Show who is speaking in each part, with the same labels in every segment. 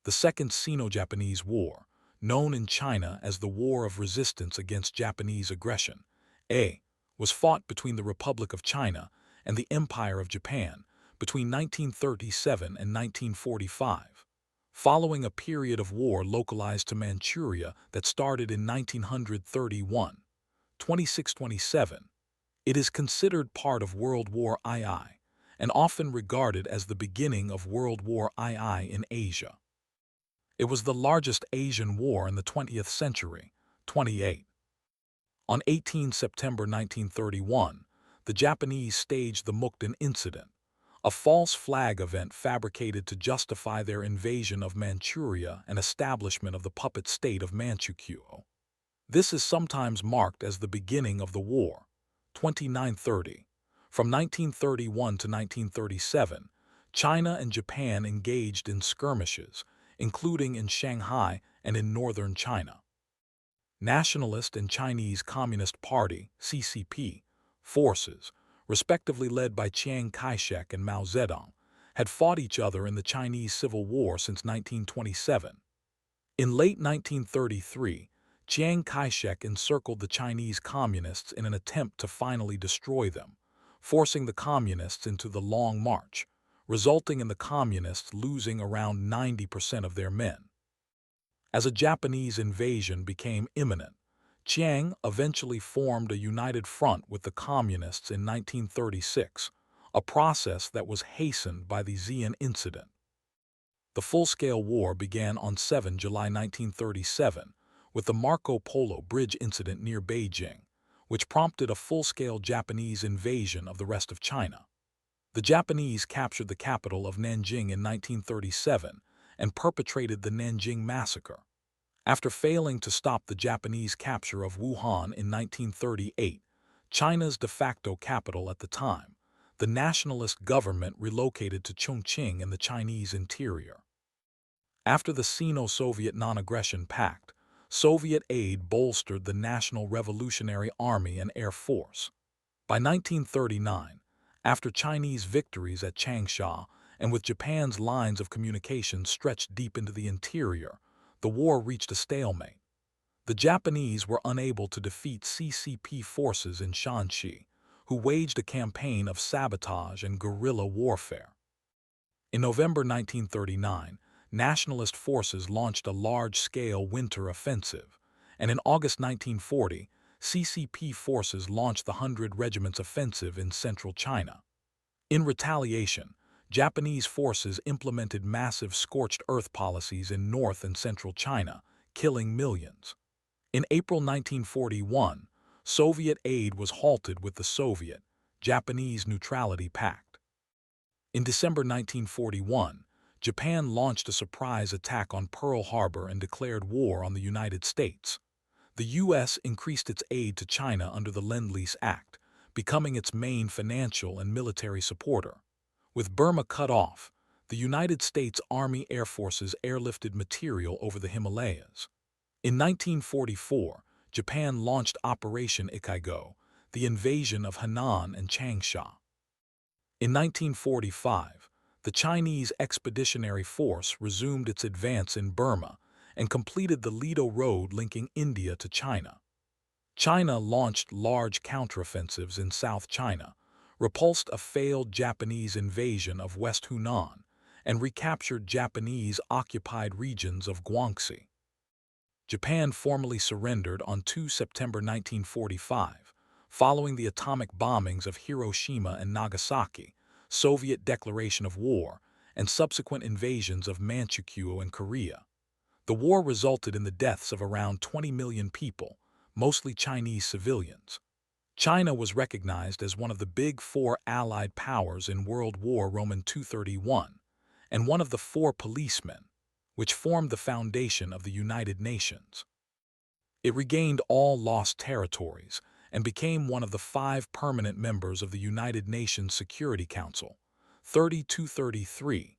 Speaker 1: The Second Sino-Japanese War, known in China as the War of Resistance against Japanese aggression, was fought between the Republic of China and the Empire of Japan between 1937 and 1945, following a period of war localized to Manchuria that started in 1931. 2627. It is considered part of World War II and often regarded as the beginning of World War II in Asia. It was the largest Asian war in the 20th century. 28. On 18 September 1931, the Japanese staged the Mukden Incident, a false flag event fabricated to justify their invasion of Manchuria and establishment of the puppet state of Manchukuo. This is sometimes marked as the beginning of the war. 2930. From 1931 to 1937, China and Japan engaged in skirmishes, including in Shanghai and in northern China. Nationalist and Chinese Communist Party (CCP) forces, respectively led by Chiang Kai-shek and Mao Zedong, had fought each other in the Chinese Civil War since 1927. In late 1933, Chiang Kai-shek encircled the Chinese Communists in an attempt to finally destroy them, forcing the Communists into the Long March, resulting in the Communists losing around 90% of their men. As a Japanese invasion became imminent, Chiang eventually formed a united front with the Communists in 1936, a process that was hastened by the Xi'an incident. The full-scale war began on 7 July 1937 with the Marco Polo Bridge incident near Beijing, which prompted a full-scale Japanese invasion of the rest of China. The Japanese captured the capital of Nanjing in 1937 and perpetrated the Nanjing Massacre. After failing to stop the Japanese capture of Wuhan in 1938, China's de facto capital at the time, the nationalist government relocated to Chongqing in the Chinese interior. After the Sino-Soviet Non-Aggression Pact, Soviet aid bolstered the National Revolutionary Army and Air Force. By 1939, after Chinese victories at Changsha and with Japan's lines of communication stretched deep into the interior, the war reached a stalemate. The Japanese were unable to defeat CCP forces in Shanxi, who waged a campaign of sabotage and guerrilla warfare. In November 1939, nationalist forces launched a large-scale winter offensive, and in August 1940, CCP forces launched the 100 Regiments Offensive in central China. In retaliation, Japanese forces implemented massive scorched earth policies in north and central China, killing millions. In April 1941, Soviet aid was halted with the Soviet-Japanese Neutrality Pact. In December 1941, Japan launched a surprise attack on Pearl Harbor and declared war on the United States. The U.S. increased its aid to China under the Lend-Lease Act, becoming its main financial and military supporter. With Burma cut off, the United States Army Air Forces airlifted material over the Himalayas. In 1944, Japan launched Operation Ikaigo, the invasion of Henan and Changsha. In 1945, the Chinese Expeditionary Force resumed its advance in Burma and completed the Lido Road linking India to China. China launched large counteroffensives in South China, repulsed a failed Japanese invasion of West Hunan, and recaptured Japanese-occupied regions of Guangxi. Japan formally surrendered on 2 September 1945, following the atomic bombings of Hiroshima and Nagasaki, Soviet declaration of war, and subsequent invasions of Manchukuo and Korea. The war resulted in the deaths of around 20 million people, mostly Chinese civilians. China was recognized as one of the Big Four Allied powers in World War II and one of the Four Policemen, which formed the foundation of the United Nations. It regained all lost territories and became one of the 5 permanent members of the United Nations Security Council. 32-33.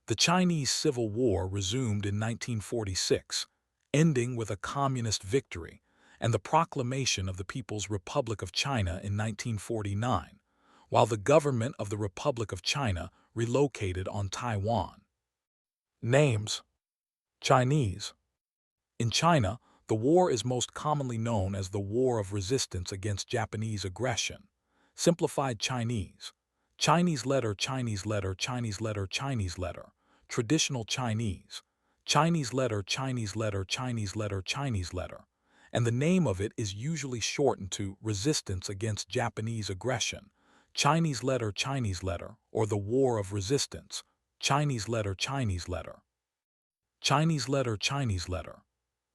Speaker 1: The Chinese Civil War resumed in 1946, ending with a communist victory and the proclamation of the People's Republic of China in 1949, while the government of the Republic of China relocated on Taiwan. Names: Chinese. In China, the war is most commonly known as the War of Resistance against Japanese aggression. Simplified Chinese. Chinese letter, Chinese letter, Chinese letter, Chinese letter. Traditional Chinese. Chinese letter, Chinese letter, Chinese letter, Chinese letter. And the name of it is usually shortened to Resistance Against Japanese Aggression. Chinese letter, or the War of Resistance. Chinese letter, Chinese letter. Chinese letter, Chinese letter.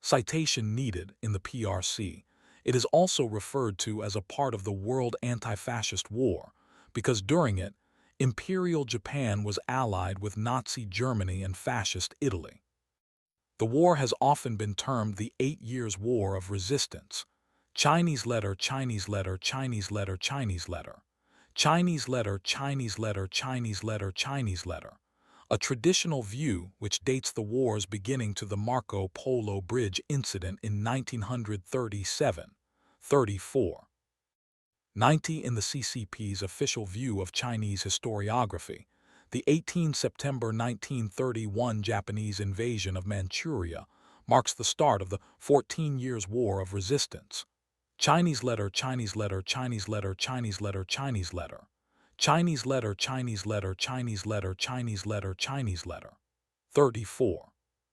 Speaker 1: Citation needed in the PRC. It is also referred to as a part of the World Anti-Fascist War, because during it, Imperial Japan was allied with Nazi Germany and Fascist Italy. The war has often been termed the 8 Years' War of Resistance. Chinese letter, Chinese letter, Chinese letter, Chinese letter. Chinese letter, Chinese letter, Chinese letter, Chinese letter. A traditional view which dates the war's beginning to the Marco Polo Bridge incident in 1937-34. 90 in the CCP's official view of Chinese historiography. The 18 September 1931 Japanese invasion of Manchuria marks the start of the 14 Years' War of Resistance. Chinese letter, Chinese letter, Chinese letter, Chinese letter, Chinese letter. Chinese letter, Chinese letter, Chinese letter, Chinese letter, Chinese letter. 34.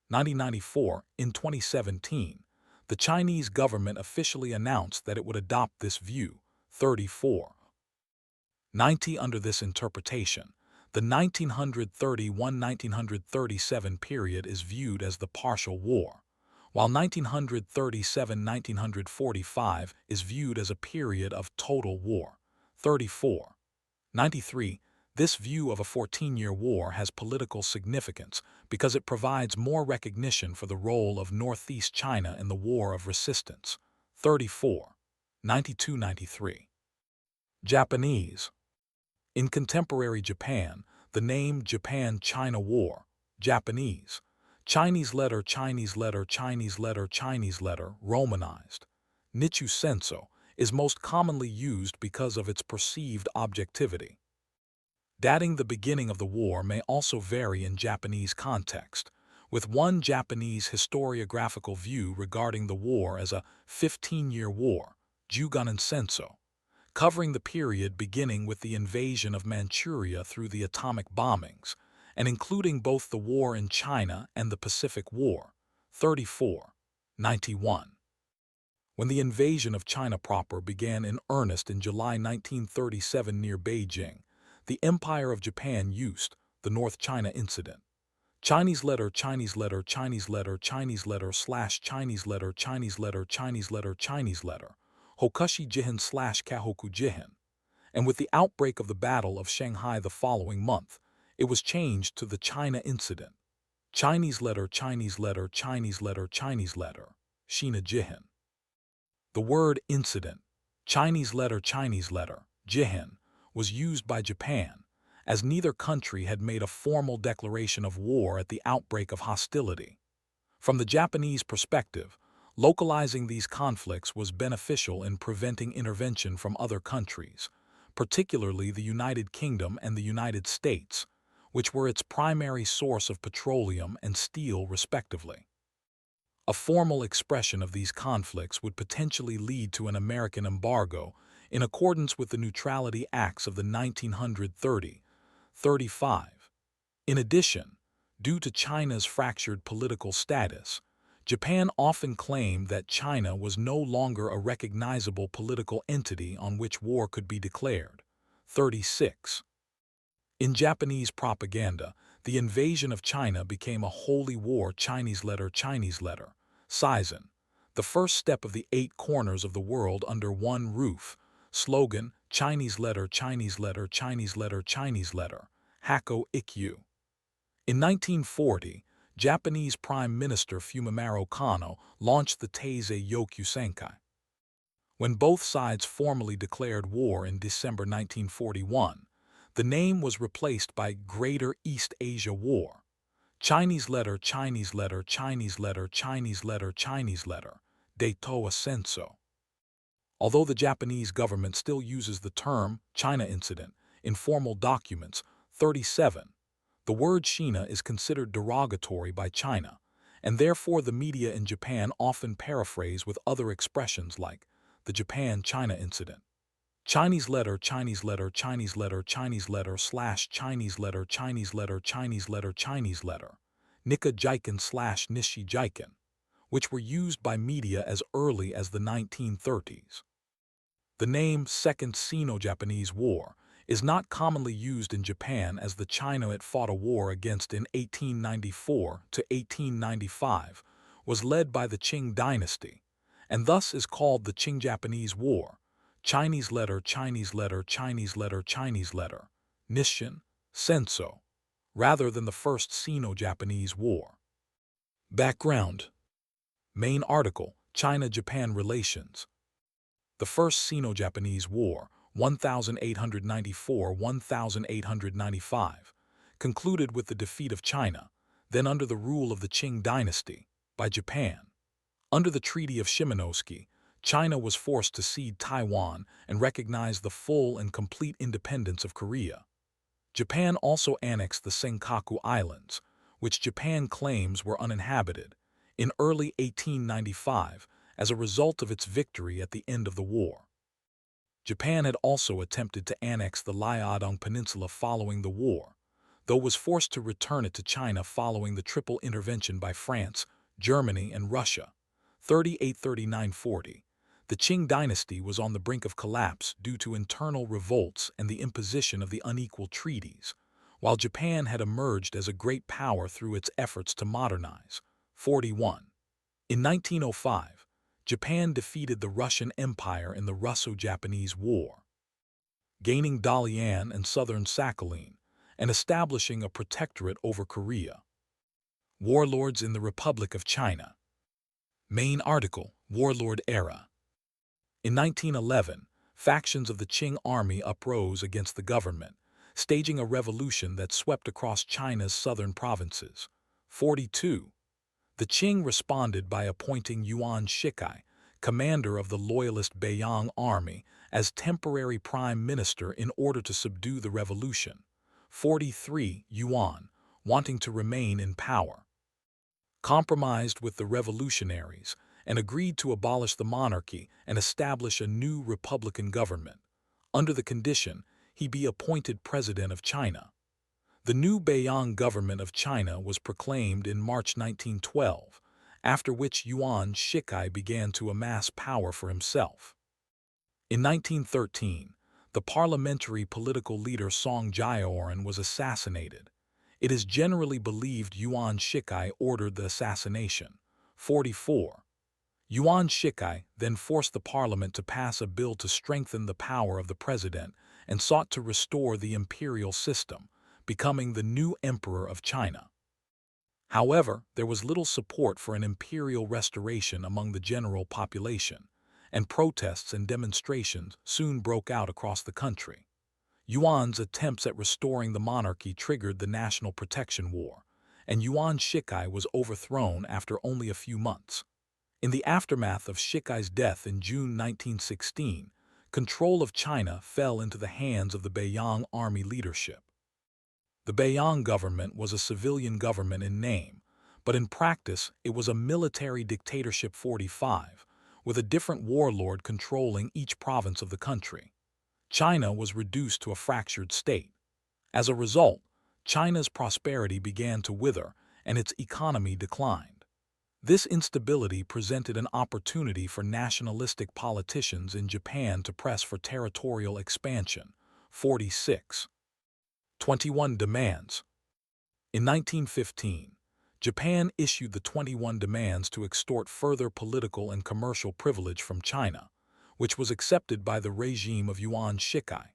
Speaker 1: 1994, in 2017, the Chinese government officially announced that it would adopt this view. 34. 90 under this interpretation. The 1931-1937 period is viewed as the partial war, while 1937-1945 is viewed as a period of total war. 34. 93. This view of a 14-year war has political significance because it provides more recognition for the role of Northeast China in the War of Resistance. 34. 92-93. Japanese. In contemporary Japan, the name Japan-China War, Japanese, Chinese letter, Chinese letter, Chinese letter, Chinese letter, Romanized, Nichu Senso, is most commonly used because of its perceived objectivity. Dating the beginning of the war may also vary in Japanese context, with one Japanese historiographical view regarding the war as a 15-year war, Jugonin Senso, covering the period beginning with the invasion of Manchuria through the atomic bombings, and including both the war in China and the Pacific War. 34. 91. When the invasion of China proper began in earnest in July 1937 near Beijing, the Empire of Japan used the North China Incident. Chinese letter, Chinese letter, Chinese letter, Chinese letter, Chinese letter, Chinese letter, Chinese letter, Chinese letter, Hokushi Jihin Kahoku Jihin. And with the outbreak of the Battle of Shanghai the following month, it was changed to the China Incident. Chinese letter, Chinese letter, Chinese letter, Chinese letter, Shina Jihin. The word incident, Chinese letter, Jihin, was used by Japan, as neither country had made a formal declaration of war at the outbreak of hostility. From the Japanese perspective, localizing these conflicts was beneficial in preventing intervention from other countries, particularly the United Kingdom and the United States, which were its primary source of petroleum and steel respectively. A formal expression of these conflicts would potentially lead to an American embargo in accordance with the Neutrality Acts of the 1930-35. In addition, due to China's fractured political status, Japan often claimed that China was no longer a recognizable political entity on which war could be declared. 36. In Japanese propaganda, the invasion of China became a holy war. Chinese letter, Seizen, the first step of the 8 corners of the world under one roof. Slogan, Chinese letter, Chinese letter, Chinese letter, Chinese letter, Hakko Ikkyu. In 1940, Japanese Prime Minister Fumimaro Kono launched the Taisei Yokusenkai. When both sides formally declared war in December 1941, the name was replaced by Greater East Asia War. Chinese letter, Chinese letter, Chinese letter, Chinese letter, Chinese letter, Deitoa Senso. Although the Japanese government still uses the term China Incident in formal documents, 37, the word Shina is considered derogatory by China, and therefore the media in Japan often paraphrase with other expressions like the Japan-China incident. Chinese letter, Chinese letter, Chinese letter, Chinese letter, slash Chinese letter, Chinese letter, Chinese letter, Chinese letter, Nika Jiken slash Nishi Jiken, which were used by media as early as the 1930s. The name Second Sino-Japanese War is not commonly used in Japan, as the China it fought a war against in 1894 to 1895 was led by the Qing dynasty, and thus is called the Qing-Japanese War, Chinese letter, Chinese letter, Chinese letter, Chinese letter, Nisshin, Senso, rather than the First Sino-Japanese War. Background. Main article, China-Japan Relations. The First Sino-Japanese War, 1894–1895, concluded with the defeat of China, then under the rule of the Qing dynasty, by Japan. Under the Treaty of Shimonoseki, China was forced to cede Taiwan and recognize the full and complete independence of Korea. Japan also annexed the Senkaku Islands, which Japan claims were uninhabited, in early 1895 as a result of its victory at the end of the war. Japan had also attempted to annex the Liaodong Peninsula following the war, though was forced to return it to China following the triple intervention by France, Germany, and Russia. 38–39–40. The Qing dynasty was on the brink of collapse due to internal revolts and the imposition of the unequal treaties, while Japan had emerged as a great power through its efforts to modernize. 41. In 1905, Japan defeated the Russian Empire in the Russo-Japanese War, gaining Dalian and southern Sakhalin, and establishing a protectorate over Korea. Warlords in the Republic of China. Main article, Warlord Era. In 1911, factions of the Qing army uprose against the government, staging a revolution that swept across China's southern provinces. 42. The Qing responded by appointing Yuan Shikai, commander of the loyalist Beiyang army, as temporary prime minister in order to subdue the revolution. 43. Yuan, wanting to remain in power, compromised with the revolutionaries and agreed to abolish the monarchy and establish a new republican government, under the condition he be appointed president of China. The new Beiyang government of China was proclaimed in March 1912, after which Yuan Shikai began to amass power for himself. In 1913, the parliamentary political leader Song Jiaoren was assassinated. It is generally believed Yuan Shikai ordered the assassination. 44. Yuan Shikai then forced the parliament to pass a bill to strengthen the power of the president and sought to restore the imperial system, becoming the new emperor of China. However, there was little support for an imperial restoration among the general population, and protests and demonstrations soon broke out across the country. Yuan's attempts at restoring the monarchy triggered the National Protection War, and Yuan Shikai was overthrown after only a few months. In the aftermath of Shikai's death in June 1916, control of China fell into the hands of the Beiyang army leadership. The Beiyang government was a civilian government in name, but in practice it was a military dictatorship. 45, with a different warlord controlling each province of the country. China was reduced to a fractured state. As a result, China's prosperity began to wither and its economy declined. This instability presented an opportunity for nationalistic politicians in Japan to press for territorial expansion. 46. 21 Demands. In 1915, Japan issued the 21 demands to extort further political and commercial privilege from China, which was accepted by the regime of Yuan Shikai.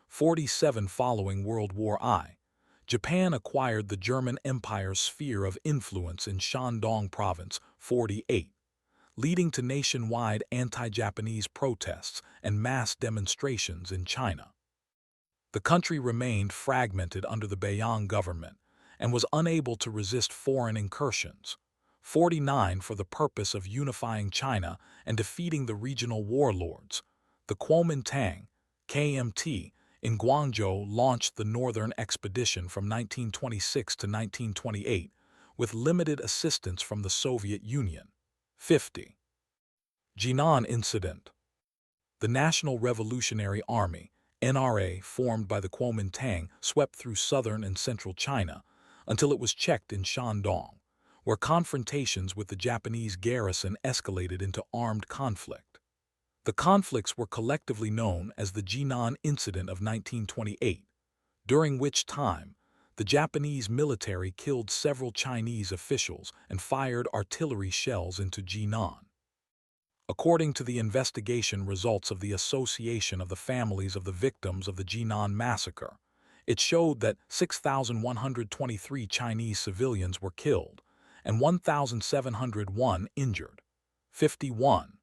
Speaker 1: 47 Following World War I, Japan acquired the German Empire's sphere of influence in Shandong Province. 48, leading to nationwide anti-Japanese protests and mass demonstrations in China. The country remained fragmented under the Beiyang government and was unable to resist foreign incursions. 49 For the purpose of unifying China and defeating the regional warlords, the Kuomintang, KMT, in Guangzhou launched the Northern Expedition from 1926 to 1928, with limited assistance from the Soviet Union. 50. Jinan Incident. The National Revolutionary Army, NRA, formed by the Kuomintang, swept through southern and central China until it was checked in Shandong, where confrontations with the Japanese garrison escalated into armed conflict. The conflicts were collectively known as the Jinan Incident of 1928, during which time the Japanese military killed several Chinese officials and fired artillery shells into Jinan. According to the investigation results of the Association of the Families of the Victims of the Jinan Massacre, it showed that 6,123 Chinese civilians were killed and 1,701 injured. 51.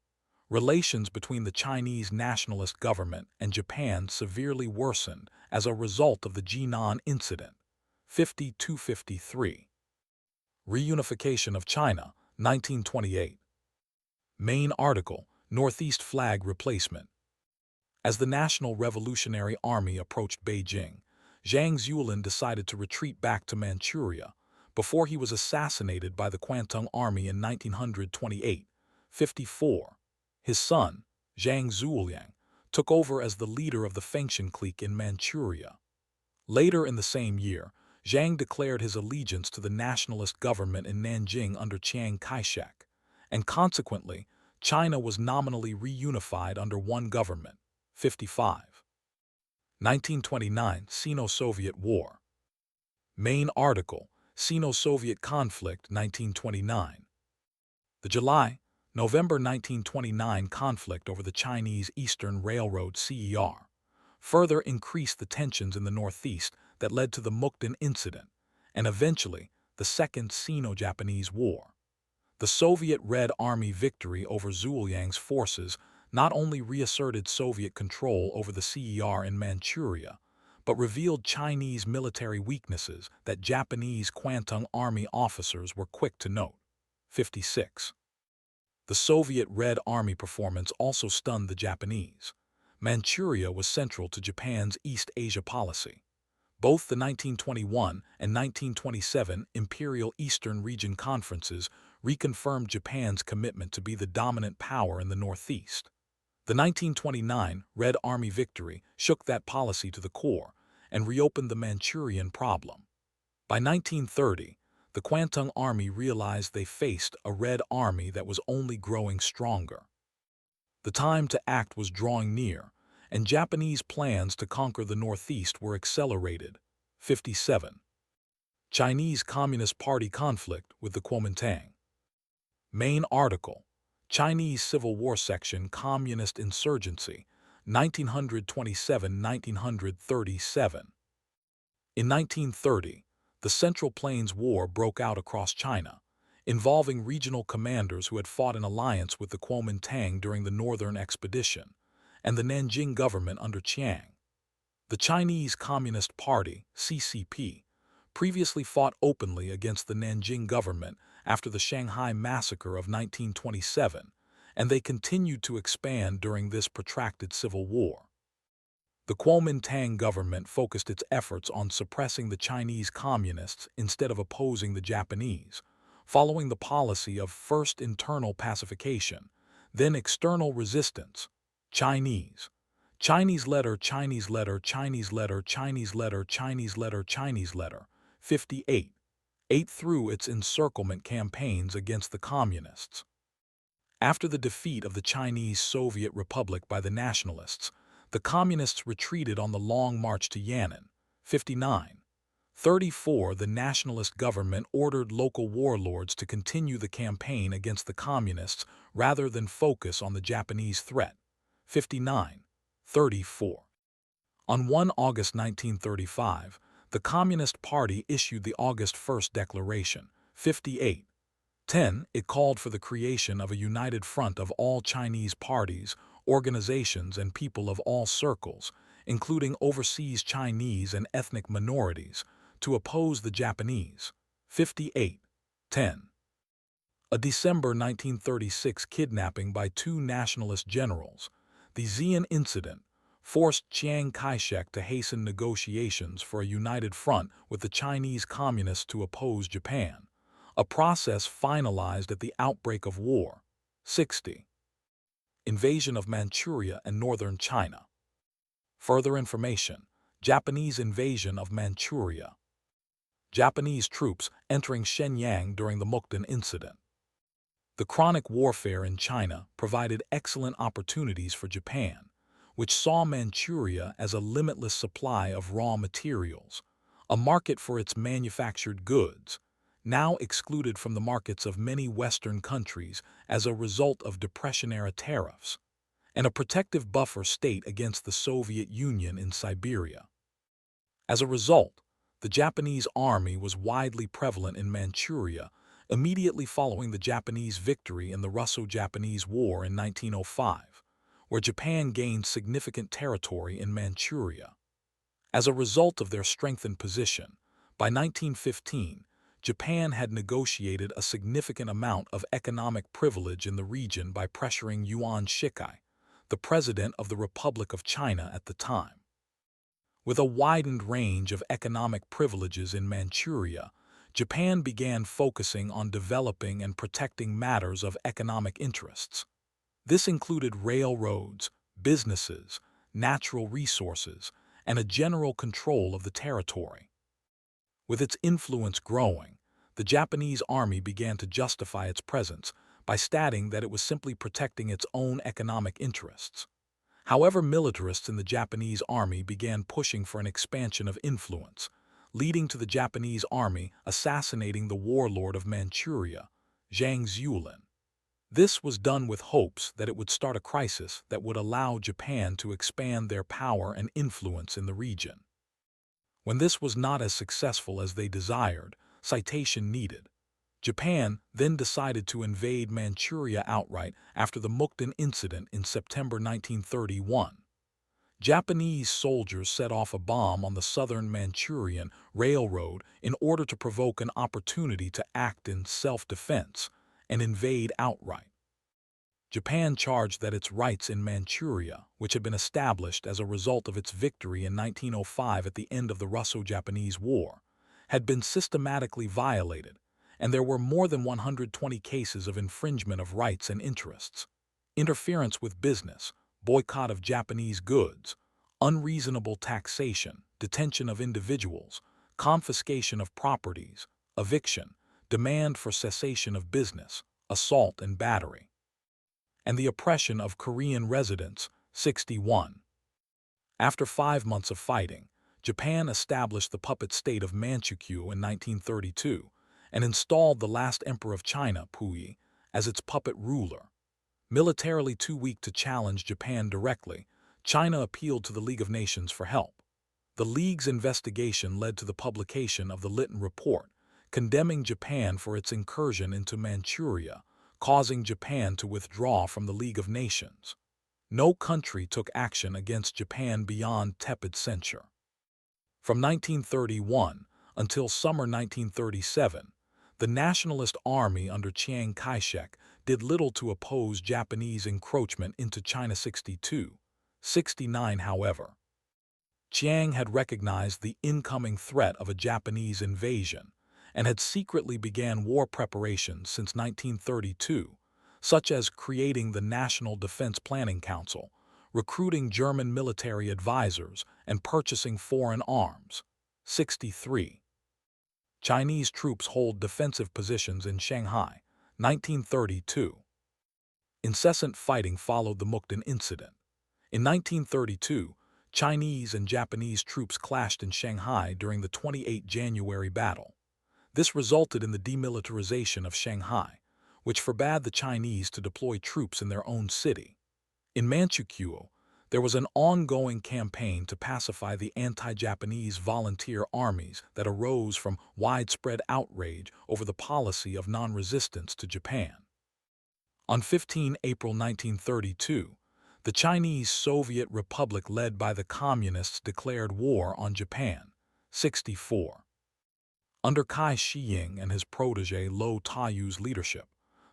Speaker 1: Relations between the Chinese nationalist government and Japan severely worsened as a result of the Jinan Incident. 52-53. Reunification of China, 1928. Main article, Northeast Flag Replacement. As the National Revolutionary Army approached Beijing, Zhang Zuolin decided to retreat back to Manchuria before he was assassinated by the Kwantung Army in 1928. 54. His son, Zhang Zuoliang, took over as the leader of the Fengshan clique in Manchuria. Later in the same year, Zhang declared his allegiance to the nationalist government in Nanjing under Chiang Kai-shek, and consequently, China was nominally reunified under one government. 55. 1929 Sino-Soviet War. Main article, Sino-Soviet Conflict 1929. The July-November 1929 conflict over the Chinese Eastern Railroad (CER) further increased the tensions in the Northeast that led to the Mukden Incident and eventually the Second Sino-Japanese War. The Soviet Red Army victory over Zuoliang's forces not only reasserted Soviet control over the CER in Manchuria, but revealed Chinese military weaknesses that Japanese Kwantung Army officers were quick to note. 56. The Soviet Red Army performance also stunned the Japanese. Manchuria was central to Japan's East Asia policy. Both the 1921 and 1927 Imperial Eastern Region Conferences reconfirmed Japan's commitment to be the dominant power in the Northeast. The 1929 Red Army victory shook that policy to the core and reopened the Manchurian problem. By 1930, the Kwantung Army realized they faced a Red Army that was only growing stronger. The time to act was drawing near, and Japanese plans to conquer the Northeast were accelerated. 57. Chinese Communist Party conflict with the Kuomintang. Main article, Chinese Civil War section Communist Insurgency, 1927-1937. In 1930, the Central Plains War broke out across China, involving regional commanders who had fought in alliance with the Kuomintang during the Northern Expedition and the Nanjing government under Chiang. The Chinese Communist Party, CCP, previously fought openly against the Nanjing government after the Shanghai Massacre of 1927, and they continued to expand during this protracted civil war. The Kuomintang government focused its efforts on suppressing the Chinese communists instead of opposing the Japanese, following the policy of first internal pacification, then external resistance. Chinese letter, Chinese letter, Chinese letter, Chinese letter, Chinese letter, Chinese letter, 58. 8 through its encirclement campaigns against the communists. After the defeat of the Chinese Soviet Republic by the nationalists, the communists retreated on the Long March to Yan'an. 59. 34. The nationalist government ordered local warlords to continue the campaign against the communists rather than focus on the Japanese threat. 59. 34. On 1 August 1935, the Communist Party issued the August 1st Declaration. 58. 10. It called for the creation of a united front of all Chinese parties, organizations, and people of all circles, including overseas Chinese and ethnic minorities, to oppose the Japanese. 58. 10. A December 1936 kidnapping by 2 nationalist generals, the Xi'an Incident, forced Chiang Kai-shek to hasten negotiations for a united front with the Chinese Communists to oppose Japan, a process finalized at the outbreak of war. 60. Invasion of Manchuria and northern China. Further information: Japanese invasion of Manchuria. Japanese troops entering Shenyang during the Mukden incident. The chronic warfare in China provided excellent opportunities for Japan, which saw Manchuria as a limitless supply of raw materials, a market for its manufactured goods, now excluded from the markets of many Western countries as a result of Depression-era tariffs, and a protective buffer state against the Soviet Union in Siberia. As a result, the Japanese army was widely prevalent in Manchuria immediately following the Japanese victory in the Russo-Japanese War in 1905, where Japan gained significant territory in Manchuria. As a result of their strengthened position, by 1915, Japan had negotiated a significant amount of economic privilege in the region by pressuring Yuan Shikai, the president of the Republic of China at the time. With a widened range of economic privileges in Manchuria, Japan began focusing on developing and protecting matters of economic interests. This included railroads, businesses, natural resources, and a general control of the territory. With its influence growing, the Japanese army began to justify its presence by stating that it was simply protecting its own economic interests. However, militarists in the Japanese army began pushing for an expansion of influence, leading to the Japanese army assassinating the warlord of Manchuria, Zhang Zuolin. This was done with hopes that it would start a crisis that would allow Japan to expand their power and influence in the region. When this was not as successful as they desired, citation needed. Japan then decided to invade Manchuria outright after the Mukden incident in September 1931. Japanese soldiers set off a bomb on the southern Manchurian railroad in order to provoke an opportunity to act in self-defense and invade outright. Japan charged that its rights in Manchuria, which had been established as a result of its victory in 1905 at the end of the Russo-Japanese War, had been systematically violated, and there were more than 120 cases of infringement of rights and interests, interference with business, boycott of Japanese goods, unreasonable taxation, detention of individuals, confiscation of properties, eviction, demand for cessation of business, assault and battery, and the oppression of Korean residents. 61. After 5 months of fighting, Japan established the puppet state of Manchukuo in 1932 and installed the last emperor of China, Puyi, as its puppet ruler. Militarily too weak to challenge Japan directly, China appealed to the League of Nations for help. The League's investigation led to the publication of the Lytton Report, condemning Japan for its incursion into Manchuria, causing Japan to withdraw from the League of Nations. No country took action against Japan beyond tepid censure. From 1931 until summer 1937, the Nationalist Army under Chiang Kai-shek did little to oppose Japanese encroachment into China. 62. 69. However, Chiang had recognized the incoming threat of a Japanese invasion and had secretly began war preparations since 1932, such as creating the National Defense Planning Council, recruiting German military advisors, and purchasing foreign arms. 63. Chinese troops hold defensive positions in Shanghai. 1932. Incessant fighting followed the Mukden incident. In 1932, Chinese and Japanese troops clashed in Shanghai during the 28 January battle. This resulted in the demilitarization of Shanghai, which forbade the Chinese to deploy troops in their own city. In Manchukuo, there was an ongoing campaign to pacify the anti-Japanese volunteer armies that arose from widespread outrage over the policy of non-resistance to Japan. On 15 April 1932, the Chinese Soviet Republic led by the Communists declared war on Japan. 64. Under Kai Shiying and his protege Lo Taiyu's leadership,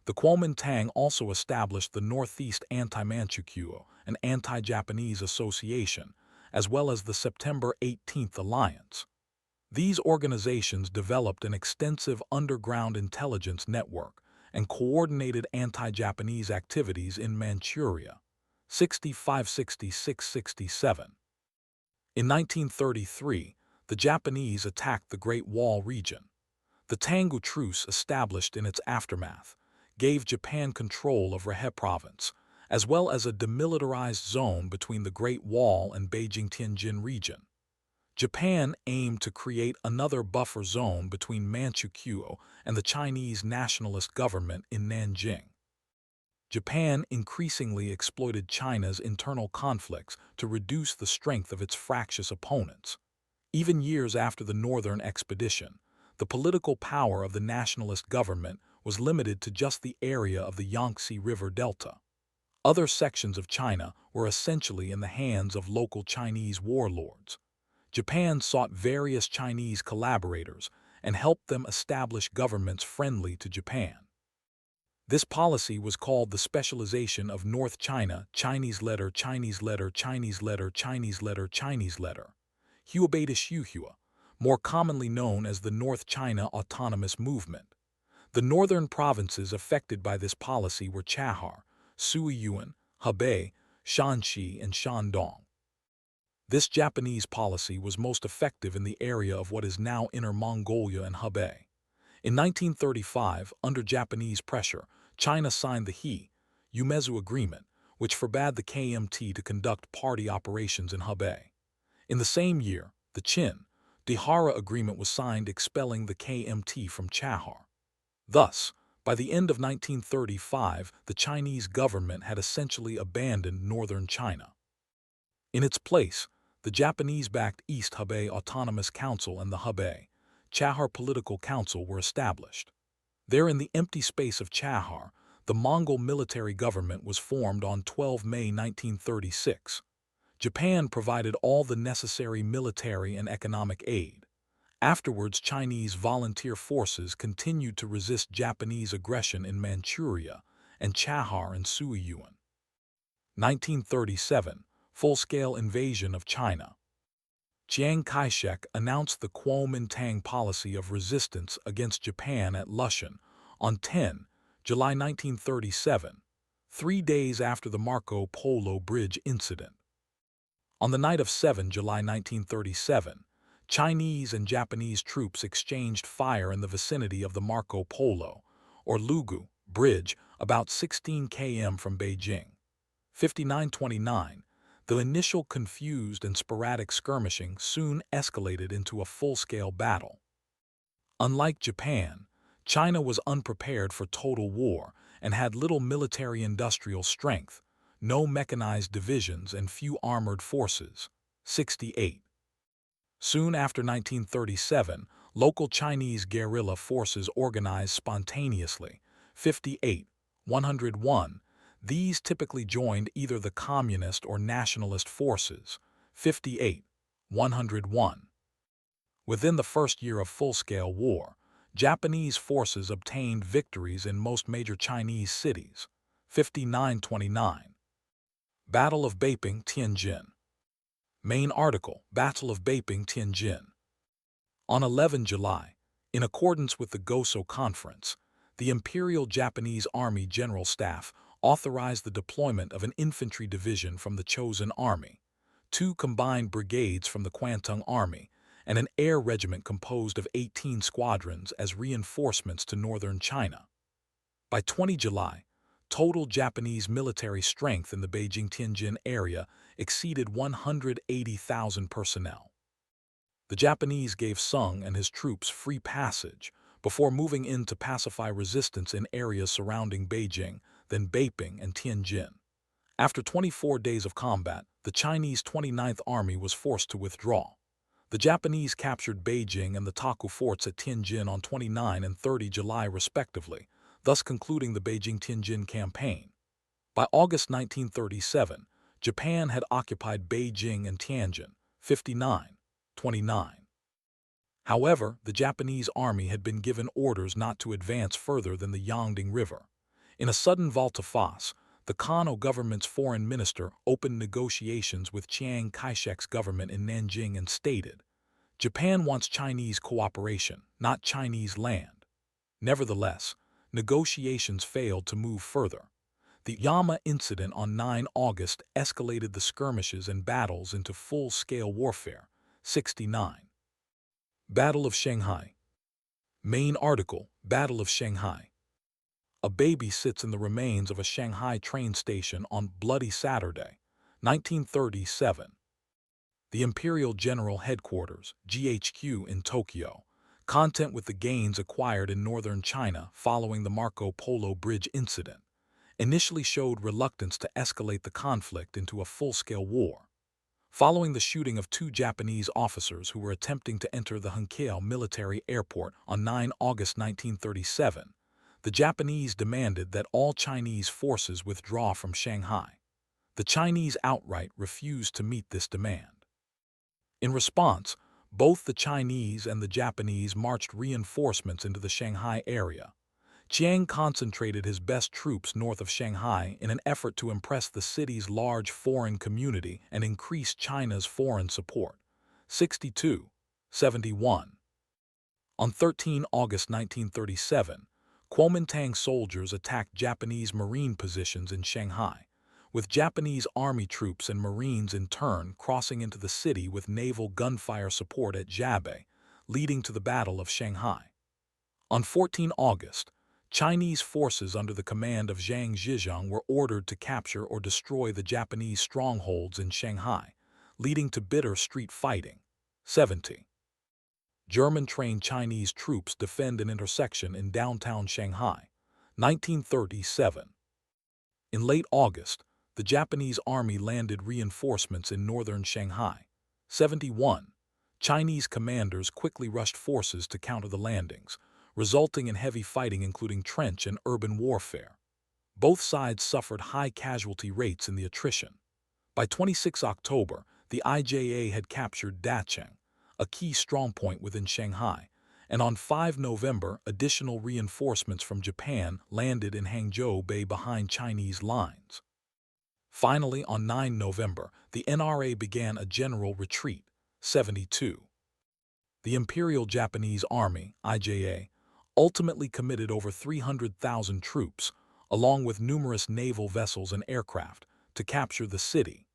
Speaker 1: the Kuomintang also established the Northeast Anti-Manchukuo and Anti-Japanese Association, as well as the September 18th Alliance. These organizations developed an extensive underground intelligence network and coordinated anti-Japanese activities in Manchuria, 65-66-67. In 1933, the Japanese attacked the Great Wall region. The Tangu Truce established in its aftermath gave Japan control of Rehe province, as well as a demilitarized zone between the Great Wall and Beijing-Tianjin region. Japan aimed to create another buffer zone between Manchukuo and the Chinese nationalist government in Nanjing. Japan increasingly exploited China's internal conflicts to reduce the strength of its fractious opponents. Even years after the Northern Expedition, the political power of the nationalist government was limited to just the area of the Yangtze River Delta. Other sections of China were essentially in the hands of local Chinese warlords. Japan sought various Chinese collaborators and helped them establish governments friendly to Japan. This policy was called the specialization of North China, Chinese letter, Chinese letter, Chinese letter, Chinese letter, Chinese letter, Huobei Shuhua, more commonly known as the North China Autonomous Movement. The northern provinces affected by this policy were Chahar, Suiyuan, Hebei, Shanxi, and Shandong. This Japanese policy was most effective in the area of what is now Inner Mongolia and Hebei. In 1935, under Japanese pressure, China signed the Umezu Agreement, which forbade the KMT to conduct party operations in Hebei. In the same year, the Dihara Agreement was signed expelling the KMT from Chahar. Thus, by the end of 1935, the Chinese government had essentially abandoned northern China. In its place, the Japanese-backed East Hebei Autonomous Council and the Hebei Chahar Political Council were established. There, in the empty space of Chahar, the Mongol military government was formed on 12 May 1936. Japan provided all the necessary military and economic aid. Afterwards, Chinese volunteer forces continued to resist Japanese aggression in Manchuria and Chahar and Suiyuan. 1937, full-scale invasion of China. Chiang Kai-shek announced the Kuomintang policy of resistance against Japan at Lushan on 10 July 1937, 3 days after the Marco Polo Bridge incident. On the night of 7 July 1937, Chinese and Japanese troops exchanged fire in the vicinity of the Marco Polo, or Lugu, bridge about 16 km from Beijing. 59-29, the initial confused and sporadic skirmishing soon escalated into a full-scale battle. Unlike Japan, China was unprepared for total war and had little military-industrial strength, no mechanized divisions, and few armored forces. 68. Soon after 1937, local Chinese guerrilla forces organized spontaneously. 58. 101. These typically joined either the communist or nationalist forces. 58. 101. Within the first year of full-scale war, Japanese forces obtained victories in most major Chinese cities. 59-29. Battle of Beiping, Tianjin. Main article, Battle of Beiping, Tianjin. On 11 July, in accordance with the Goso Conference, the Imperial Japanese Army General Staff authorized the deployment of an infantry division from the Chosen Army, 2 combined brigades from the Kwantung Army, and an air regiment composed of 18 squadrons as reinforcements to northern China. By 20 July, total Japanese military strength in the Beijing-Tianjin area exceeded 180,000 personnel. The Japanese gave Sung and his troops free passage before moving in to pacify resistance in areas surrounding Beijing, then Beiping and Tianjin. After 24 days of combat, the Chinese 29th Army was forced to withdraw. The Japanese captured Beijing and the Taku forts at Tianjin on 29 and 30 July respectively, thus concluding the Beijing-Tianjin campaign. By August 1937, Japan had occupied Beijing and Tianjin, 59-29. However, the Japanese army had been given orders not to advance further than the Yangding River. In a sudden volte-face, the Kano government's foreign minister opened negotiations with Chiang Kai-shek's government in Nanjing and stated, Japan wants Chinese cooperation, not Chinese land. Nevertheless, negotiations failed to move further. The Yama incident on 9 August escalated the skirmishes and battles into full-scale warfare. 69. Battle of Shanghai. Main article, Battle of Shanghai. A baby sits in the remains of a Shanghai train station on Bloody Saturday, 1937. The Imperial General Headquarters, GHQ, in Tokyo, content with the gains acquired in northern China following the Marco Polo Bridge incident, initially showed reluctance to escalate the conflict into a full-scale war. Following the shooting of 2 Japanese officers who were attempting to enter the Hunkiao military airport on 9 August 1937, the Japanese demanded that all Chinese forces withdraw from Shanghai. The Chinese outright refused to meet this demand. In response, both the Chinese and the Japanese marched reinforcements into the Shanghai area. Chiang concentrated his best troops north of Shanghai in an effort to impress the city's large foreign community and increase China's foreign support. 62. 71. On 13 August 1937, Kuomintang soldiers attacked Japanese Marine positions in Shanghai, with Japanese Army troops and Marines in turn crossing into the city with naval gunfire support at Jiabai, leading to the Battle of Shanghai. On 14 August, Chinese forces under the command of Zhang Zhijiang were ordered to capture or destroy the Japanese strongholds in Shanghai, leading to bitter street fighting. 70. German-trained Chinese troops defend an intersection in downtown Shanghai. 1937. In late August, the Japanese army landed reinforcements in northern Shanghai. 71. Chinese commanders quickly rushed forces to counter the landings, resulting in heavy fighting including trench and urban warfare. Both sides suffered high casualty rates in the attrition. By 26 October, the IJA had captured Dacheng, a key strongpoint within Shanghai, and on 5 November, additional reinforcements from Japan landed in Hangzhou Bay behind Chinese lines. Finally, on 9 November, the NRA began a general retreat. 72. The Imperial Japanese Army, IJA, ultimately committed over 300,000 troops, along with numerous naval vessels and aircraft, to capture the city.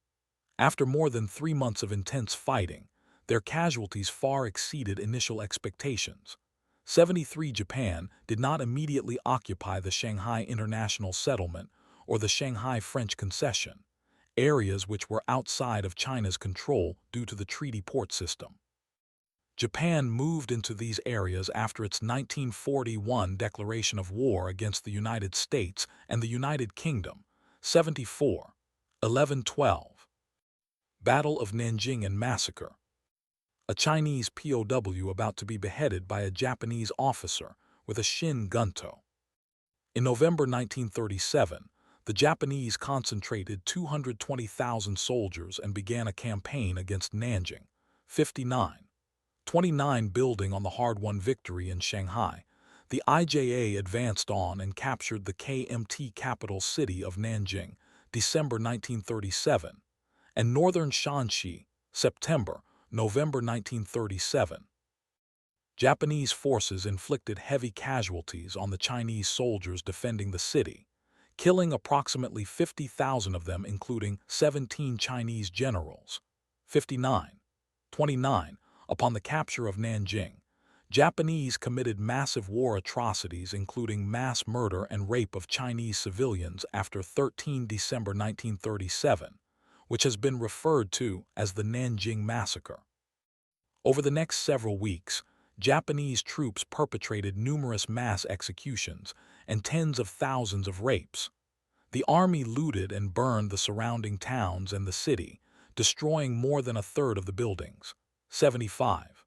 Speaker 1: After more than 3 months of intense fighting, their casualties far exceeded initial expectations. 73. Japan did not immediately occupy the Shanghai International Settlement or the Shanghai French Concession, areas which were outside of China's control due to the treaty port system. Japan moved into these areas after its 1941 declaration of war against the United States and the United Kingdom. 74. 1112. Battle of Nanjing and Massacre. A Chinese POW about to be beheaded by a Japanese officer with a shin gunto. In November 1937, the Japanese concentrated 220,000 soldiers and began a campaign against Nanjing. 59. 29. Building on the hard-won victory in Shanghai, the IJA advanced on and captured the KMT capital city of Nanjing, December 1937, and northern Shanxi, November 1937. Japanese forces inflicted heavy casualties on the Chinese soldiers defending the city, killing approximately 50,000 of them, including 17 Chinese generals. 59. 29. Upon the capture of Nanjing, Japanese committed massive war atrocities including mass murder and rape of Chinese civilians after 13 December 1937, which has been referred to as the Nanjing Massacre. Over the next several weeks, Japanese troops perpetrated numerous mass executions and tens of thousands of rapes. The army looted and burned the surrounding towns and the city, destroying more than a third of the buildings. 75.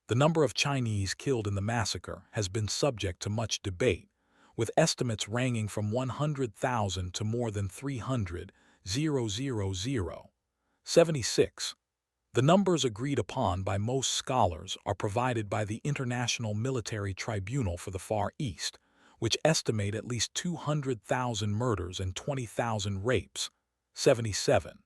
Speaker 1: The number of Chinese killed in the massacre has been subject to much debate, with estimates ranging from 100,000 to more than 300,000. 76. The numbers agreed upon by most scholars are provided by the International Military Tribunal for the Far East, which estimate at least 200,000 murders and 20,000 rapes. 77.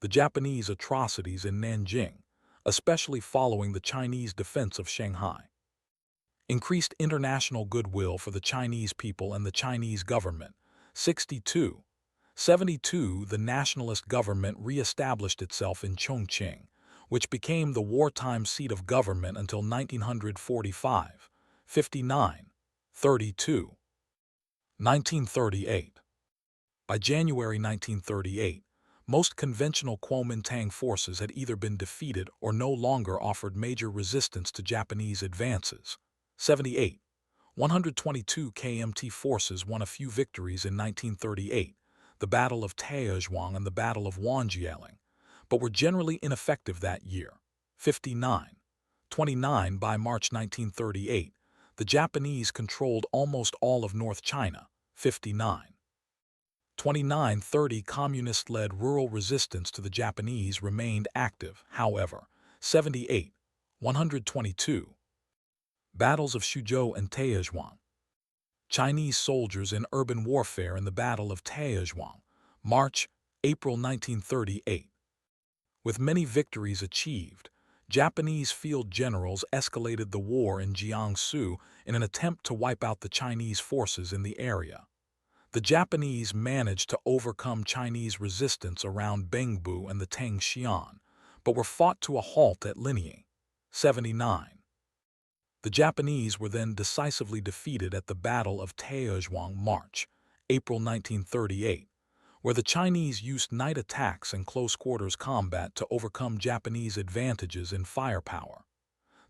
Speaker 1: The Japanese atrocities in Nanjing. especially following the Chinese defense of Shanghai. Increased international goodwill for the Chinese people and the Chinese government. 62. 72. The nationalist government re-established itself in Chongqing, which became the wartime seat of government until 1945. 59. 32. 1938. By January 1938, most conventional Kuomintang forces had either been defeated or no longer offered major resistance to Japanese advances. 78. 122 KMT forces won a few victories in 1938, the Battle of Taizhuang and the Battle of Wanjialing, but were generally ineffective that year. 59. 29. By March 1938, the Japanese controlled almost all of North China. 59. 29-30 communist-led rural resistance to the Japanese remained active, however. 78. 122. Battles of Suzhou and Taizhuang. Chinese soldiers in urban warfare in the Battle of Taizhuang, March, April 1938. With many victories achieved, Japanese field generals escalated the war in Jiangsu in an attempt to wipe out the Chinese forces in the area. The Japanese managed to overcome Chinese resistance around Bengbu and the Tangxian, but were fought to a halt at Linyi. 79. The Japanese were then decisively defeated at the Battle of Taizhuang, March, April 1938, where the Chinese used night attacks and close-quarters combat to overcome Japanese advantages in firepower.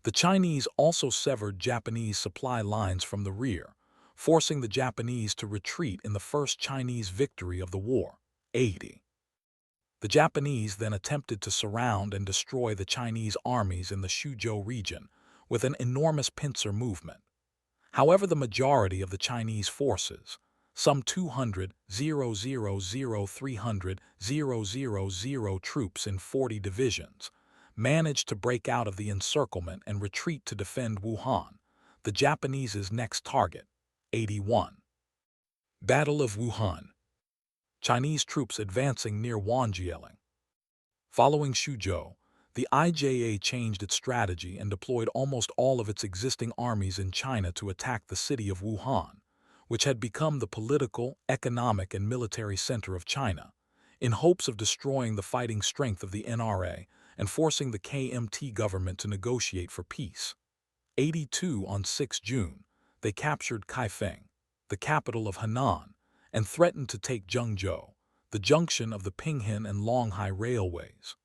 Speaker 1: The Chinese also severed Japanese supply lines from the rear, forcing the Japanese to retreat in the first Chinese victory of the war. 80. The Japanese then attempted to surround and destroy the Chinese armies in the Suzhou region with an enormous pincer movement. However, the majority of the Chinese forces, some 200, 300, troops in 40 divisions, managed to break out of the encirclement and retreat to defend Wuhan, the Japanese's next target. 81. Battle of Wuhan. Chinese troops advancing near Wanjialing. Following Suzhou, the IJA changed its strategy and deployed almost all of its existing armies in China to attack the city of Wuhan, which had become the political, economic, and military center of China, in hopes of destroying the fighting strength of the NRA and forcing the KMT government to negotiate for peace. 82. On 6 June, they captured Kaifeng, the capital of Henan, and threatened to take Zhengzhou, the junction of the Pinghan and Longhai railways.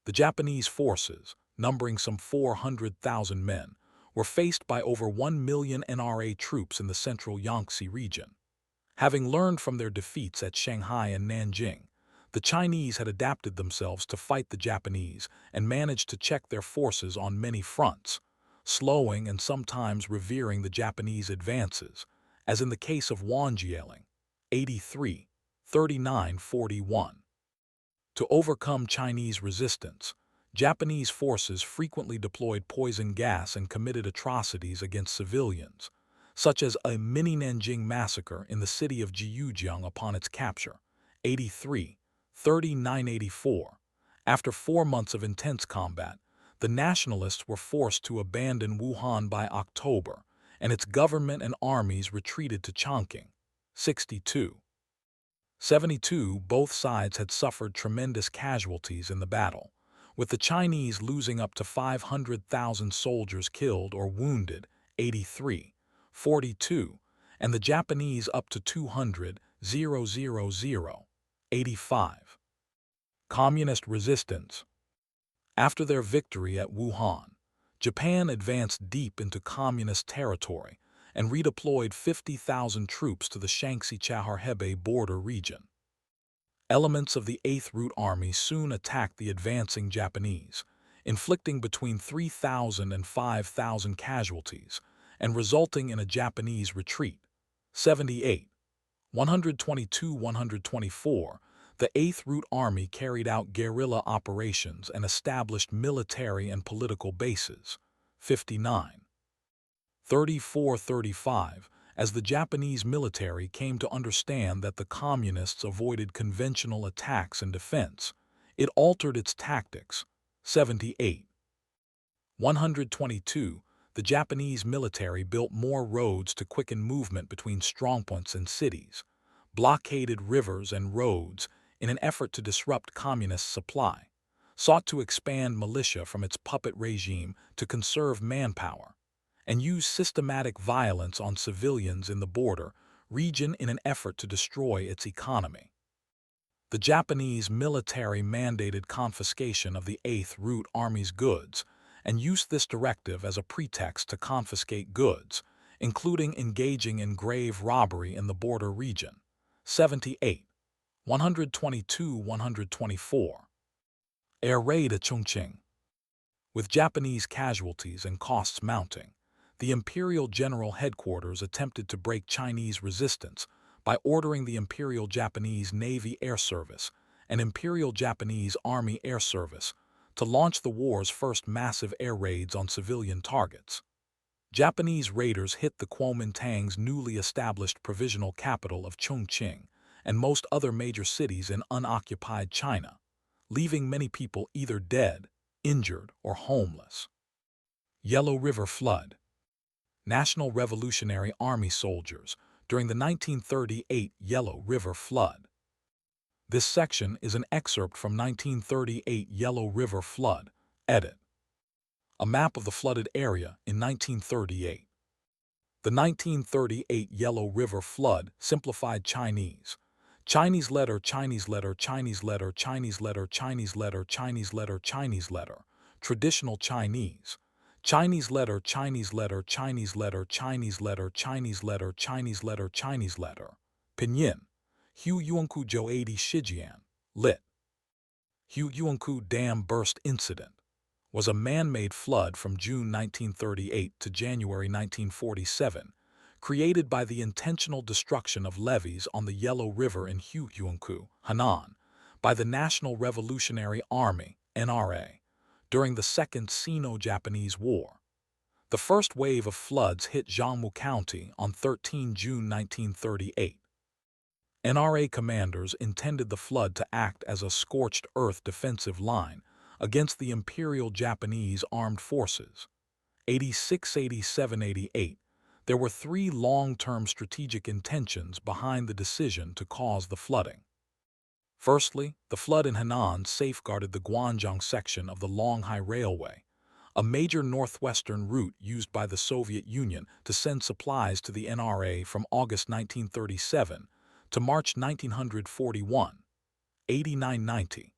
Speaker 1: The Japanese forces, numbering some 400,000 men, were faced by over 1 million NRA troops in the central Yangtze region. Having learned from their defeats at Shanghai and Nanjing, the Chinese had adapted themselves to fight the Japanese and managed to check their forces on many fronts, slowing and sometimes revering the Japanese advances, as in the case of Wanjialing. 83. 39-41. To overcome Chinese resistance, Japanese forces frequently deployed poison gas and committed atrocities against civilians, such as a mini Nanjing massacre in the city of Jiujiang upon its capture. 83. 39-84. After 4 months of intense combat, the nationalists were forced to abandon Wuhan by October, and its government and armies retreated to Chongqing. 62. 72. Both sides had suffered tremendous casualties in the battle, with the Chinese losing up to 500,000 soldiers killed or wounded. 83. 42. And the Japanese up to 200,000. 85. Communist resistance. After their victory at Wuhan, Japan advanced deep into communist territory and redeployed 50,000 troops to the Shaanxi-Chahar-Hebei border region. Elements of the 8th Route Army soon attacked the advancing Japanese, inflicting between 3,000 and 5,000 casualties and resulting in a Japanese retreat. 78. 122-124. The 8th Route Army carried out guerrilla operations and established military and political bases. 59. 34-35. As the Japanese military came to understand that the Communists avoided conventional attacks and defense, it altered its tactics. 78. 122. The Japanese military built more roads to quicken movement between strongpoints and cities, blockaded rivers and roads in an effort to disrupt communist supply, sought to expand militia from its puppet regime to conserve manpower, and used systematic violence on civilians in the border region in an effort to destroy its economy. The Japanese military mandated confiscation of the Eighth Route Army's goods and used this directive as a pretext to confiscate goods, including engaging in grave robbery in the border region. 78. 122-124. Air raid at Chongqing. With Japanese casualties and costs mounting, the Imperial General Headquarters attempted to break Chinese resistance by ordering the Imperial Japanese Navy Air Service and Imperial Japanese Army Air Service to launch the war's first massive air raids on civilian targets. Japanese raiders hit the Kuomintang's newly established provisional capital of Chongqing and most other major cities in unoccupied China, leaving many people either dead, injured, or homeless. Yellow River Flood. National Revolutionary Army soldiers during the 1938 Yellow River Flood. This section is an excerpt from 1938 Yellow River Flood, edit. A map of the flooded area in 1938. The 1938 Yellow River Flood simplified Chinese. Chinese letter, Chinese letter, Chinese letter, Chinese letter, Chinese letter, Chinese letter, Chinese letter, traditional Chinese. Chinese letter, Chinese letter, Chinese letter, Chinese letter, Chinese letter, Chinese letter, Chinese letter. Pinyin. Hu Yuanku Joadi Shijian, lit. Hu Yuanku Dam Burst Incident was a man-made flood from June 1938 to January 1947, created by the intentional destruction of levees on the Yellow River in Hu Yuanku, Henan, by the National Revolutionary Army, NRA, during the Second Sino-Japanese War. The first wave of floods hit Jiangmu County on 13 June 1938. NRA commanders intended the flood to act as a scorched earth defensive line against the Imperial Japanese Armed Forces. 86, 87, 88. There were three long-term strategic intentions behind the decision to cause the flooding. Firstly, the flood in Henan safeguarded the Guangzhou section of the Longhai Railway, a major northwestern route used by the Soviet Union to send supplies to the NRA from August 1937 to March 1941, 89-90.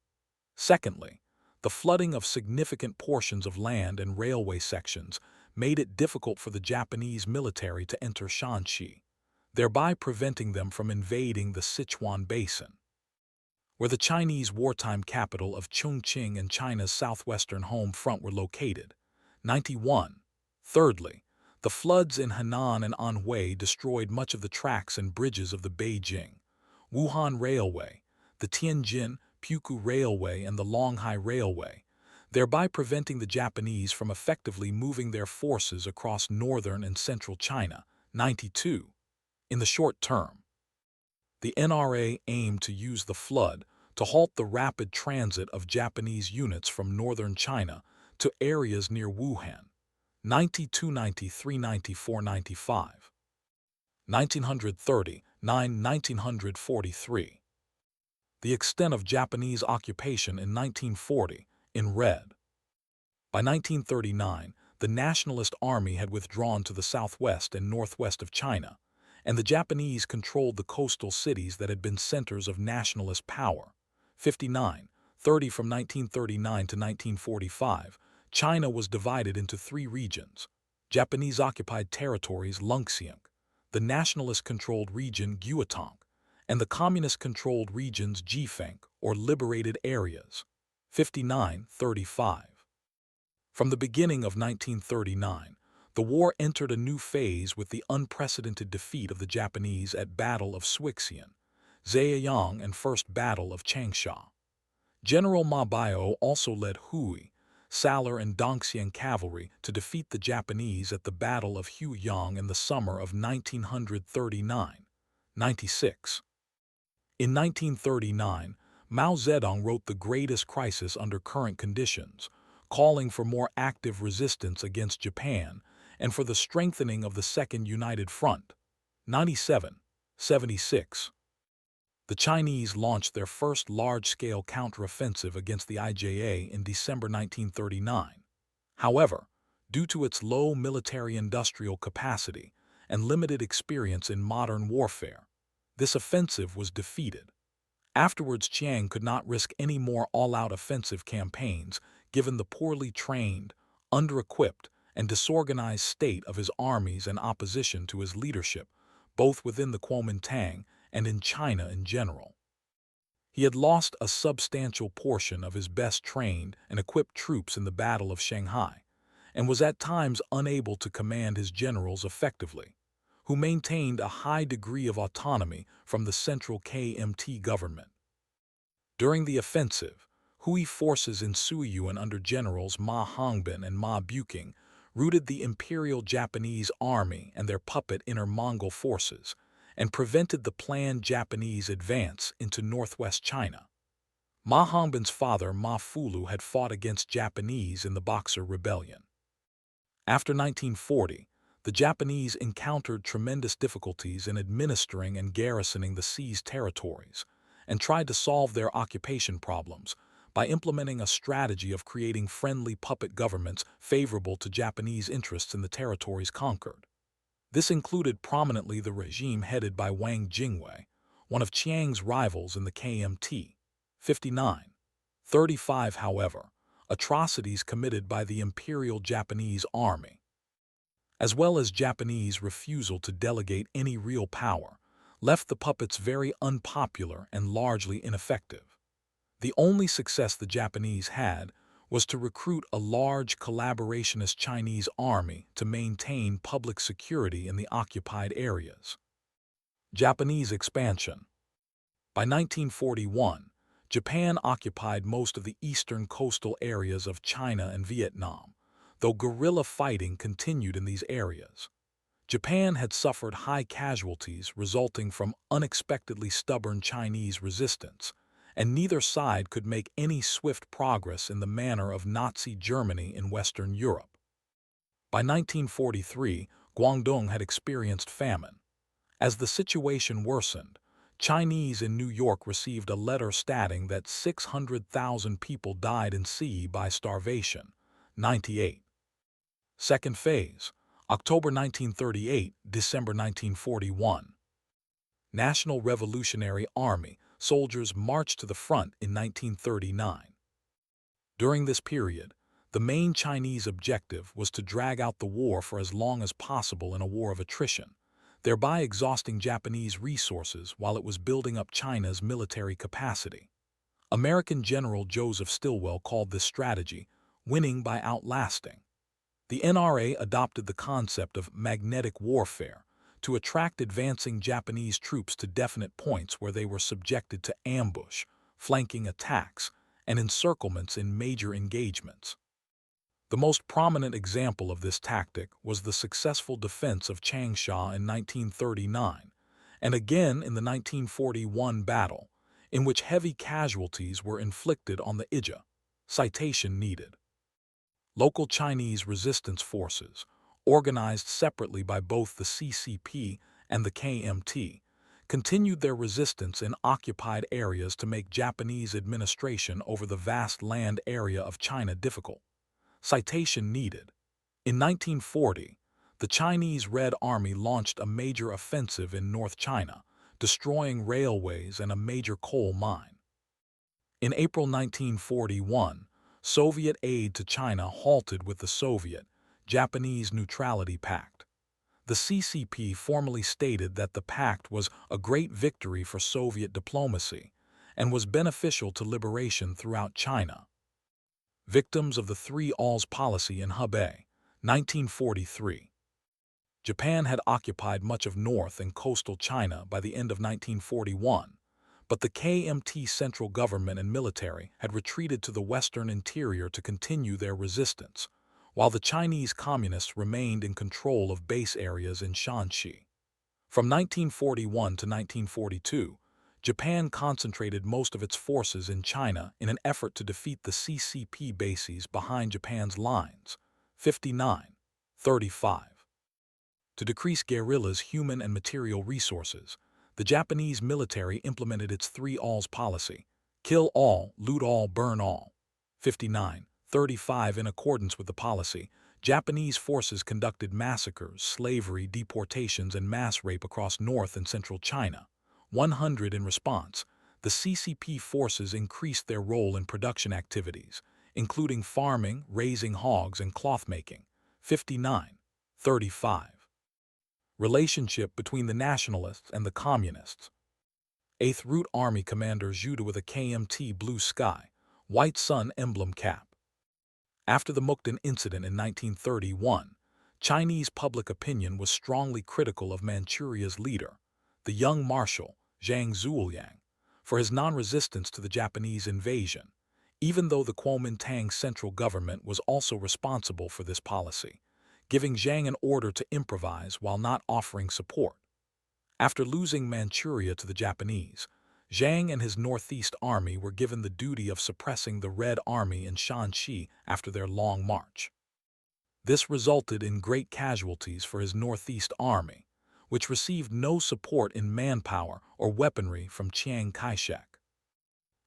Speaker 1: Secondly, the flooding of significant portions of land and railway sections made it difficult for the Japanese military to enter Shanxi, thereby preventing them from invading the Sichuan Basin, where the Chinese wartime capital of Chongqing and China's southwestern home front were located. 91. Thirdly, the floods in Henan and Anhui destroyed much of the tracks and bridges of the Beijing, Wuhan Railway, the Tianjin-Puku Railway and the Longhai Railway, thereby preventing the Japanese from effectively moving their forces across northern and central China. 92. In the short term, the NRA aimed to use the flood to halt the rapid transit of Japanese units from northern China to areas near Wuhan. 92, 93, 94, 95. 1930, 1943. The extent of Japanese occupation in 1940, in red. By 1939, the Nationalist Army had withdrawn to the southwest and northwest of China, and the Japanese controlled the coastal cities that had been centers of nationalist power. 59, 30. From 1939 to 1945, China was divided into three regions: Japanese-occupied territories Lungxiang, the nationalist-controlled region Guotong, and the communist-controlled regions Jifeng, or liberated areas. 59-35. From the beginning of 1939, the war entered a new phase with the unprecedented defeat of the Japanese at Battle of Swixian, Zhejiang, and First Battle of Changsha. General Ma Biao also led Hui, Salar, and Dongxiang cavalry to defeat the Japanese at the Battle of Huiyang in the summer of 1939. 96. In 1939, Mao Zedong wrote The Greatest Crisis Under Current Conditions, calling for more active resistance against Japan and for the strengthening of the Second United Front. 97-76. The Chinese launched their first large-scale counteroffensive against the IJA in December 1939. However, due to its low military-industrial capacity and limited experience in modern warfare, this offensive was defeated. Afterwards, Chiang could not risk any more all-out offensive campaigns given the poorly trained, under-equipped, and disorganized state of his armies and opposition to his leadership, both within the Kuomintang and in China in general. He had lost a substantial portion of his best trained and equipped troops in the Battle of Shanghai, and was at times unable to command his generals effectively, who maintained a high degree of autonomy from the central KMT government. During the offensive, Hui forces in Suiyuan under generals Ma Hongbin and Ma Buking routed the Imperial Japanese Army and their puppet Inner Mongol forces, and prevented the planned Japanese advance into northwest China. Ma Hongbin's father Ma Fulu had fought against Japanese in the Boxer Rebellion. After 1940, the Japanese encountered tremendous difficulties in administering and garrisoning the seized territories, and tried to solve their occupation problems by implementing a strategy of creating friendly puppet governments favorable to Japanese interests in the territories conquered. This included prominently the regime headed by Wang Jingwei, one of Chiang's rivals in the KMT. 59-35. However, atrocities committed by the Imperial Japanese Army, as well as Japanese refusal to delegate any real power, left the puppets very unpopular and largely ineffective. The only success the Japanese had was to recruit a large collaborationist Chinese army to maintain public security in the occupied areas. Japanese expansion. By 1941, Japan occupied most of the eastern coastal areas of China and Vietnam, though guerrilla fighting continued in these areas. Japan had suffered high casualties resulting from unexpectedly stubborn Chinese resistance, and neither side could make any swift progress in the manner of Nazi Germany in Western Europe. By 1943, Guangdong had experienced famine. As the situation worsened, Chinese in New York received a letter stating that 600,000 people died in sea by starvation. 98. Second phase. October 1938, December 1941. National Revolutionary Army soldiers marched to the front in 1939. During this period, the main Chinese objective was to drag out the war for as long as possible in a war of attrition, thereby exhausting Japanese resources while it was building up China's military capacity. American General Joseph Stilwell called this strategy winning by outlasting. The NRA adopted the concept of magnetic warfare to attract advancing Japanese troops to definite points where they were subjected to ambush, flanking attacks, and encirclements in major engagements. The most prominent example of this tactic was the successful defense of Changsha in 1939, and again in the 1941 battle, in which heavy casualties were inflicted on the Ija. Citation needed. Local Chinese resistance forces, organized separately by both the CCP and the KMT, continued their resistance in occupied areas to make Japanese administration over the vast land area of China difficult. Citation needed. In 1940, the Chinese Red Army launched a major offensive in North China, destroying railways and a major coal mine. In April 1941, Soviet aid to China halted with the Soviet-Japanese Neutrality Pact. The CCP formally stated that the pact was a great victory for Soviet diplomacy and was beneficial to liberation throughout China. Victims of the Three Alls policy in Hubei, 1943. Japan had occupied much of North and coastal China by the end of 1941, but the KMT central government and military had retreated to the western interior to continue their resistance, while the Chinese Communists remained in control of base areas in Shanxi. From 1941 to 1942, Japan concentrated most of its forces in China in an effort to defeat the CCP bases behind Japan's lines. 59-35. To decrease guerrillas' human and material resources, the Japanese military implemented its three-alls policy: kill all, loot all, burn all. 59-35. In accordance with the policy, Japanese forces conducted massacres, slavery, deportations, and mass rape across North and Central China. 100. In response, the CCP forces increased their role in production activities, including farming, raising hogs, and cloth-making. 59-35. Relationship between the nationalists and the communists. 8th Route Army Commander Judah with a KMT blue sky, white sun emblem cap. After the Mukden incident in 1931, Chinese public opinion was strongly critical of Manchuria's leader, the young Marshal Zhang Zuoliang, for his non-resistance to the Japanese invasion, even though the Kuomintang central government was also responsible for this policy, giving Zhang an order to improvise while not offering support. After losing Manchuria to the Japanese, Zhang and his Northeast Army were given the duty of suppressing the Red Army in Shanxi after their long march. This resulted in great casualties for his Northeast Army, which received no support in manpower or weaponry from Chiang Kai-shek.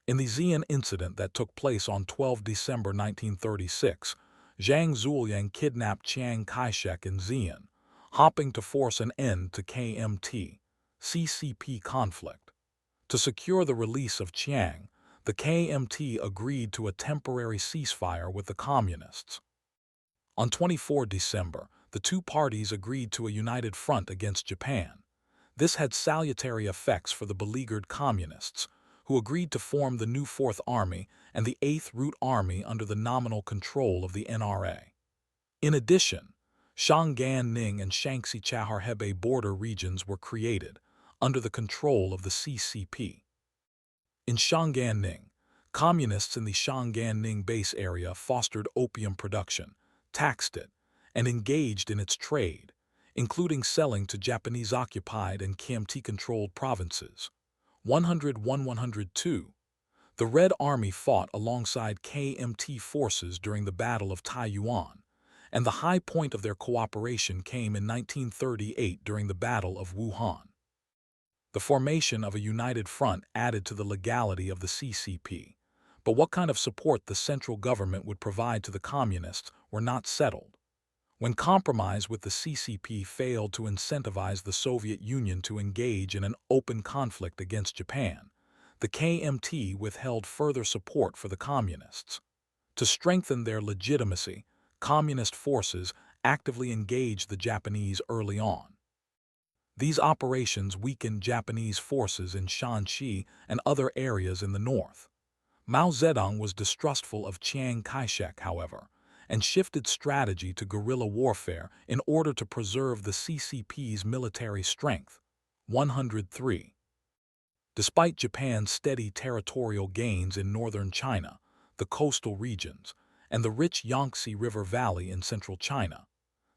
Speaker 1: In the Xi'an incident that took place on 12 December 1936, Zhang Zuoliang kidnapped Chiang Kai-shek in Xi'an, hoping to force an end to KMT-CCP conflict. To secure the release of Chiang, the KMT agreed to a temporary ceasefire with the Communists. On 24 December, the two parties agreed to a united front against Japan. This had salutary effects for the beleaguered Communists, who agreed to form the new Fourth Army and the 8th Route Army under the nominal control of the NRA. In addition, Shangan-Ning and Shaanxi-Chahar-Hebei border regions were created, under the control of the CCP. In Shangan-Ning, communists in the Shangan-Ning base area fostered opium production, taxed it, and engaged in its trade, including selling to Japanese-occupied and KMT-controlled provinces. 101-102. The Red Army fought alongside KMT forces during the Battle of Taiyuan, and the high point of their cooperation came in 1938 during the Battle of Wuhan. The formation of a united front added to the legality of the CCP, but what kind of support the central government would provide to the communists were not settled. When compromise with the CCP failed to incentivize the Soviet Union to engage in an open conflict against Japan, the KMT withheld further support for the communists. To strengthen their legitimacy, communist forces actively engaged the Japanese early on. These operations weakened Japanese forces in Shanxi and other areas in the north. Mao Zedong was distrustful of Chiang Kai-shek, however, and shifted strategy to guerrilla warfare in order to preserve the CCP's military strength. 103. Despite Japan's steady territorial gains in northern China, the coastal regions, and the rich Yangtze River Valley in central China,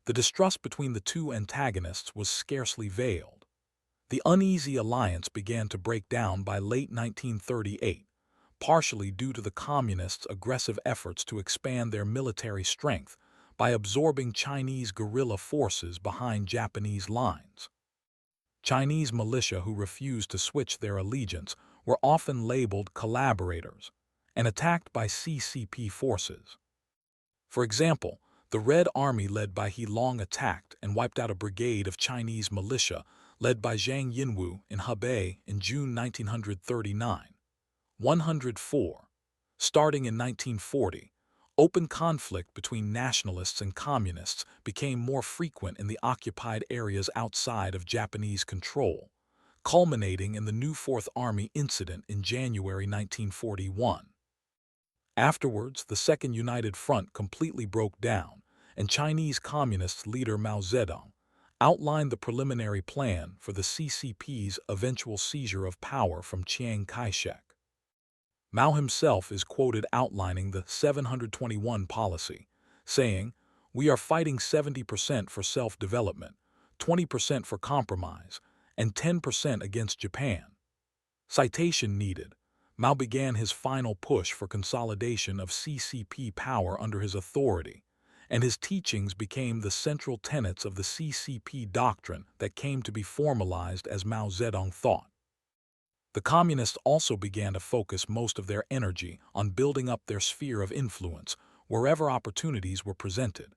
Speaker 1: the distrust between the two antagonists was scarcely veiled. The uneasy alliance began to break down by late 1938, partially due to the Communists' aggressive efforts to expand their military strength by absorbing Chinese guerrilla forces behind Japanese lines. Chinese militia who refused to switch their allegiance were often labeled collaborators and attacked by CCP forces. For example, the Red Army led by He Long attacked and wiped out a brigade of Chinese militia led by Zhang Yinwu in Hebei in June 1939. 104. Starting in 1940, open conflict between nationalists and communists became more frequent in the occupied areas outside of Japanese control, culminating in the new Fourth Army incident in January 1941. Afterwards, the Second United Front completely broke down, and Chinese Communist leader Mao Zedong outlined the preliminary plan for the CCP's eventual seizure of power from Chiang Kai-shek. Mao himself is quoted outlining the 721 policy, saying, "We are fighting 70% for self-development, 20% for compromise, and 10% against Japan." Citation needed. Mao began his final push for consolidation of CCP power under his authority, and his teachings became the central tenets of the CCP doctrine that came to be formalized as Mao Zedong thought. The communists also began to focus most of their energy on building up their sphere of influence wherever opportunities were presented,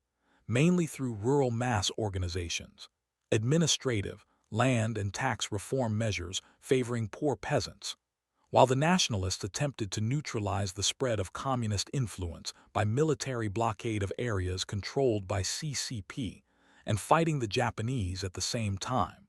Speaker 1: mainly through rural mass organizations, administrative, land and tax reform measures favoring poor peasants, while the nationalists attempted to neutralize the spread of communist influence by military blockade of areas controlled by CCP and fighting the Japanese at the same time.